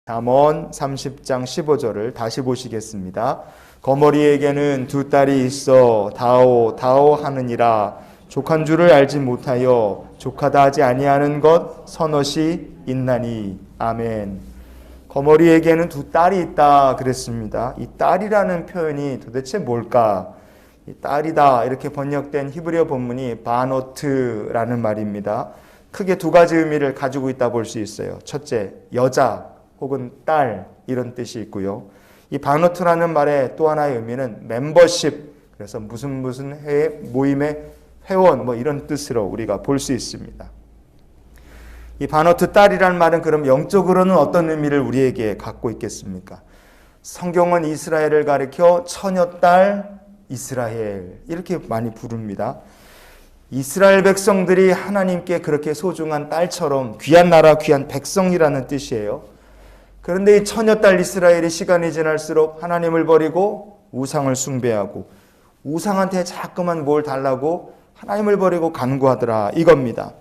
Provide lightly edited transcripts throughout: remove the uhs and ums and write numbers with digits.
잠언 30장 15절을 다시 보시겠습니다. 거머리에게는 두 딸이 있어 다오 하느니라. 족한 줄을 알지 못하여 족하다 하지 아니하는 것 서넛이 있나니. 아멘. 거머리에게는 두 딸이 있다 그랬습니다. 이 딸이라는 표현이 도대체 뭘까? 이 딸이다 이렇게 번역된 히브리어 본문이 바노트라는 말입니다. 크게 두 가지 의미를 가지고 있다 볼 수 있어요. 첫째, 여자 혹은 딸 이런 뜻이 있고요. 이 바노트라는 말의 또 하나의 의미는 멤버십, 그래서 무슨 모임의 회원 이런 뜻으로 우리가 볼 수 있습니다. 이 바노트 딸이라는 말은 그럼 영적으로는 어떤 의미를 우리에게 갖고 있겠습니까? 성경은 이스라엘을 가리켜 처녀딸 이스라엘 이렇게 많이 부릅니다. 이스라엘 백성들이 하나님께 그렇게 소중한 딸처럼 귀한 나라 귀한 백성이라는 뜻이에요. 그런데 이 처녀딸 이스라엘이 시간이 지날수록 하나님을 버리고 우상을 숭배하고 우상한테 자꾸만 뭘 달라고 하나님을 버리고 간구하더라 이겁니다.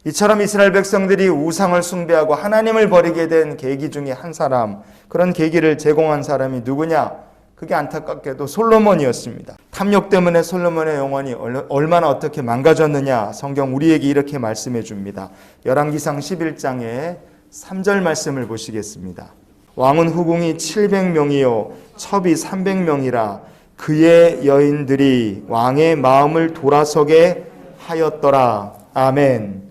이처럼 이스라엘 백성들이 우상을 숭배하고 하나님을 버리게 된 계기 중에 한 사람, 그런 계기를 제공한 사람이 누구냐? 그게 안타깝게도 솔로몬이었습니다. 탐욕 때문에 솔로몬의 영혼이 얼마나 어떻게 망가졌느냐 성경 우리에게 이렇게 말씀해 줍니다. 열왕기상 11장에 3절 말씀을 보시겠습니다. 왕은 후궁이 700명이요 첩이 300명이라 그의 여인들이 왕의 마음을 돌아서게 하였더라. 아멘.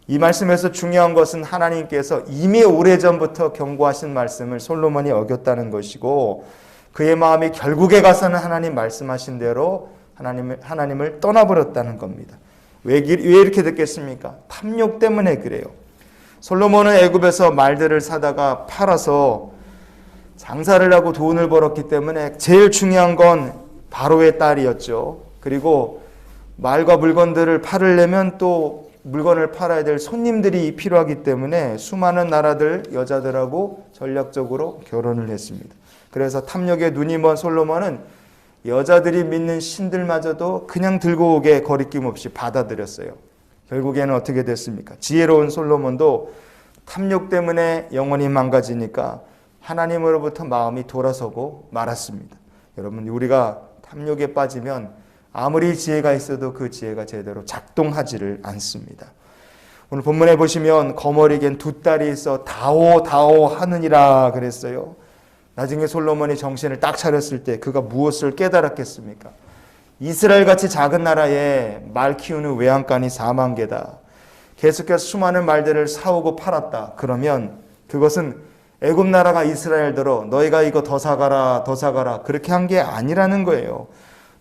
이 말씀에서 중요한 것은 하나님께서 이미 오래전부터 경고하신 말씀을 솔로몬이 어겼다는 것이고 그의 마음이 결국에 가서는 하나님 말씀하신 대로 하나님을 떠나버렸다는 겁니다. 왜 이렇게 됐겠습니까? 탐욕 때문에 그래요. 솔로몬은 애굽에서 말들을 사다가 팔아서 장사를 하고 돈을 벌었기 때문에 제일 중요한 건 바로의 딸이었죠. 그리고 말과 물건들을 팔으려면 또 물건을 팔아야 될 손님들이 필요하기 때문에 수많은 나라들 여자들하고 전략적으로 결혼을 했습니다. 그래서 탐욕에 눈이 먼 솔로몬은 여자들이 믿는 신들마저도 그냥 들고 오게 거리낌 없이 받아들였어요. 결국에는 어떻게 됐습니까? 지혜로운 솔로몬도 탐욕 때문에 영혼이 망가지니까 하나님으로부터 마음이 돌아서고 말았습니다. 여러분, 우리가 탐욕에 빠지면 아무리 지혜가 있어도 그 지혜가 제대로 작동하지를 않습니다. 오늘 본문에 보시면 거머리겐 두 딸이 있어 다오 하느니라 그랬어요. 나중에 솔로몬이 정신을 딱 차렸을 때 그가 무엇을 깨달았겠습니까? 이스라엘같이 작은 나라에 말 키우는 외양간이 4만 개다. 계속해서 수많은 말들을 사오고 팔았다. 그러면 그것은 애굽 나라가 이스라엘대로 너희가 이거 더 사가라 그렇게 한 게 아니라는 거예요.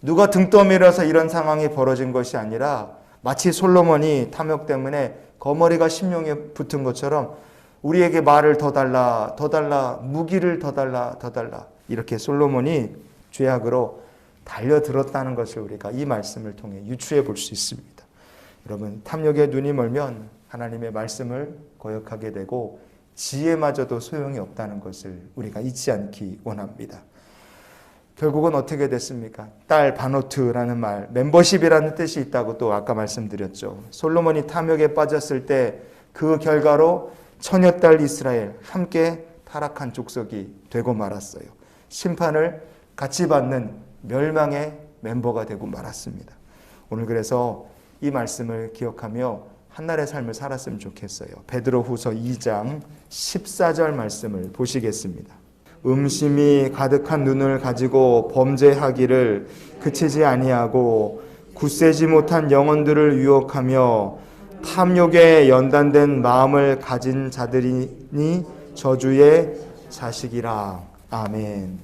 누가 등 떠밀어서 이런 상황이 벌어진 것이 아니라 마치 솔로몬이 탐욕 때문에 거머리가 심령에 붙은 것처럼 우리에게 말을 더 달라 무기를 더 달라 이렇게 솔로몬이 죄악으로 달려들었다는 것을 우리가 이 말씀을 통해 유추해 볼 수 있습니다. 여러분, 탐욕에 눈이 멀면 하나님의 말씀을 거역하게 되고 지혜마저도 소용이 없다는 것을 우리가 잊지 않기 원합니다. 결국은 어떻게 됐습니까? 딸 바노트라는 말, 멤버십이라는 뜻이 있다고 또 아까 말씀드렸죠. 솔로몬이 탐욕에 빠졌을 때 그 결과로 처녀딸 이스라엘 함께 타락한 족속이 되고 말았어요. 심판을 같이 받는 멸망의 멤버가 되고 말았습니다. 오늘 그래서 이 말씀을 기억하며 한날의 삶을 살았으면 좋겠어요. 베드로후서 2장 14절 말씀을 보시겠습니다. 음심이 가득한 눈을 가지고 범죄하기를 그치지 아니하고 굳세지 못한 영혼들을 유혹하며 탐욕에 연단된 마음을 가진 자들이니 저주의 자식이라. 아멘.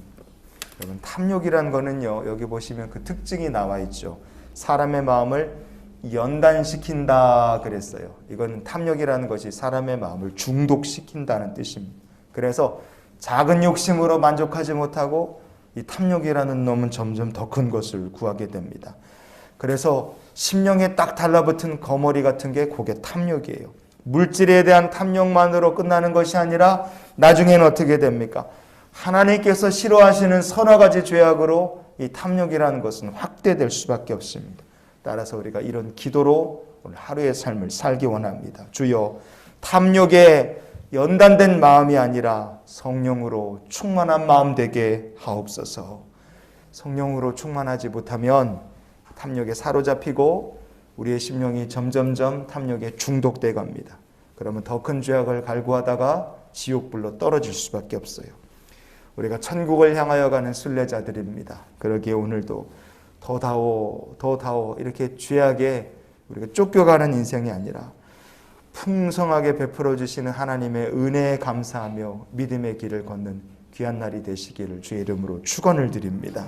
여러분, 탐욕이란 거는요, 여기 보시면 그 특징이 나와 있죠. 사람의 마음을 연단시킨다 그랬어요. 이건 탐욕이라는 것이 사람의 마음을 중독시킨다는 뜻입니다. 그래서 작은 욕심으로 만족하지 못하고 이 탐욕이라는 놈은 점점 더 큰 것을 구하게 됩니다. 그래서 심령에 딱 달라붙은 거머리 같은 게 그게 탐욕이에요. 물질에 대한 탐욕만으로 끝나는 것이 아니라 나중에는 어떻게 됩니까? 하나님께서 싫어하시는 서너 가지 죄악으로 이 탐욕이라는 것은 확대될 수밖에 없습니다. 따라서 우리가 이런 기도로 오늘 하루의 삶을 살기 원합니다. 주여, 탐욕에 연단된 마음이 아니라 성령으로 충만한 마음 되게 하옵소서. 성령으로 충만하지 못하면 탐욕에 사로잡히고 우리의 심령이 점점점 탐욕에 중독돼 갑니다. 그러면 더 큰 죄악을 갈구하다가 지옥불로 떨어질 수밖에 없어요. 우리가 천국을 향하여 가는 순례자들입니다. 그러기에 오늘도 더 다오 이렇게 죄악에 우리가 쫓겨가는 인생이 아니라 풍성하게 베풀어 주시는 하나님의 은혜에 감사하며 믿음의 길을 걷는 귀한 날이 되시기를 주의 이름으로 축원을 드립니다.